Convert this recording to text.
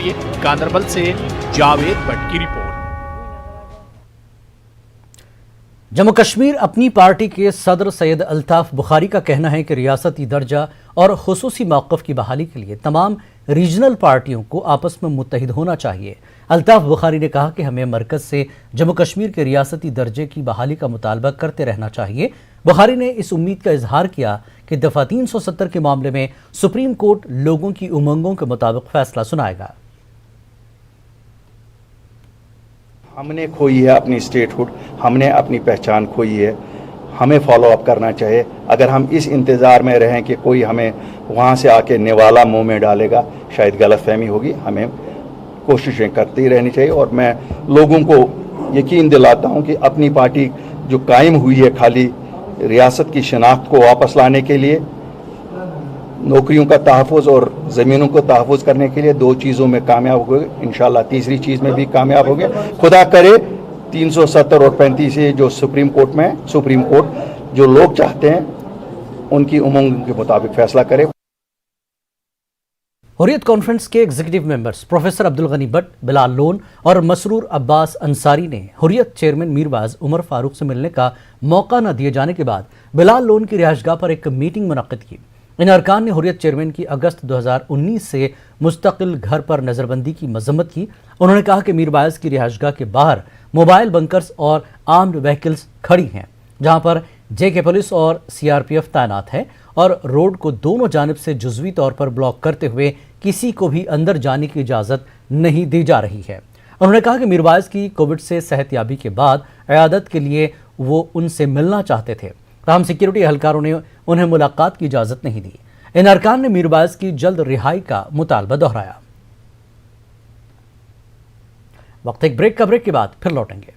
देखिए गांधरबल से जावेद भट्ट की रिपोर्ट। जम्मू कश्मीर अपनी पार्टी के सदर सैयद अल्ताफ बुखारी का कहना है कि रियासती दर्जा और खुसूसी मौक़िफ़ की बहाली के लिए तमाम रीजनल पार्टियों को आपस में मुत्तहिद होना चाहिए। अल्ताफ बुखारी ने कहा कि हमें मरकज़ से जम्मू कश्मीर के रियासती दर्जे की बहाली का मुतालबा करते रहना चाहिए। बुखारी ने इस उम्मीद का इजहार किया कि दफ़ा 370 के मामले में सुप्रीम कोर्ट लोगों की उमंगों के मुताबिक फैसला सुनाएगा। हमने खोई है अपनी स्टेटहुड, हमने अपनी पहचान खोई है, हमें फॉलो अप करना चाहिए। अगर हम इस इंतज़ार में रहें कि कोई हमें वहाँ से आके निवाला मुंह में डालेगा, शायद गलतफहमी होगी। हमें कोशिशें करती रहनी चाहिए और मैं लोगों को यकीन दिलाता हूँ कि अपनी पार्टी जो कायम हुई है खाली रियासत की शनाख्त को वापस लाने के लिए, नौकरियों का तहफ़्फ़ुज़ और ज़मीनों को तहफ़्फ़ुज़ करने के लिए, दो चीज़ों में कामयाब हो गए। इंशाअल्लाह तीसरी चीज़ में भी कामयाब हो गए। खुदा करे 370 और 35 से जो सुप्रीम कोर्ट में, सुप्रीम कोर्ट जो लोग चाहते हैं उनकी उमंग के मुताबिक फैसला करे। हुर्रियत कॉन्फ्रेंस के executive members professor Abdul Ghani Bhat, Bilal Lone और मसरूर अब्बास अंसारी ने हुर्रियत चेयरमैन मीरबाज उमर फारूक से मिलने का मौका न दिए जाने के बाद बिलाल लोन की रिहाइशगाह पर एक मीटिंग मुनक्किद की। इन अरकान ने हुर्रियत चेयरमैन की अगस्त 2019 से मुस्तकिल घर पर नज़रबंदी की मजम्मत की। उन्होंने कहा कि मीरबाज की रिहाइशगाह के बाहर मोबाइल बंकर्स और आर्म्ड व्हीकल्स खड़ी हैं, जहां पर JK पुलिस और CRPF तैनात है और रोड को दोनों जानिब से जुज़वी तौर पर ब्लॉक करते हुए किसी को भी अंदर जाने की इजाज़त नहीं दी जा रही है। उन्होंने कहा कि मीरबाज की कोविड से सेहतयाबी के बाद इयादत के लिए वो उनसे मिलना चाहते थे, ताहम सिक्योरिटी एहलकारों ने उन्हें मुलाकात की इजाज़त नहीं दी। इन अरकान ने मीरबाज की जल्द रिहाई का मुतालबा दोहराया। वक्त एक ब्रेक के बाद फिर लौटेंगे।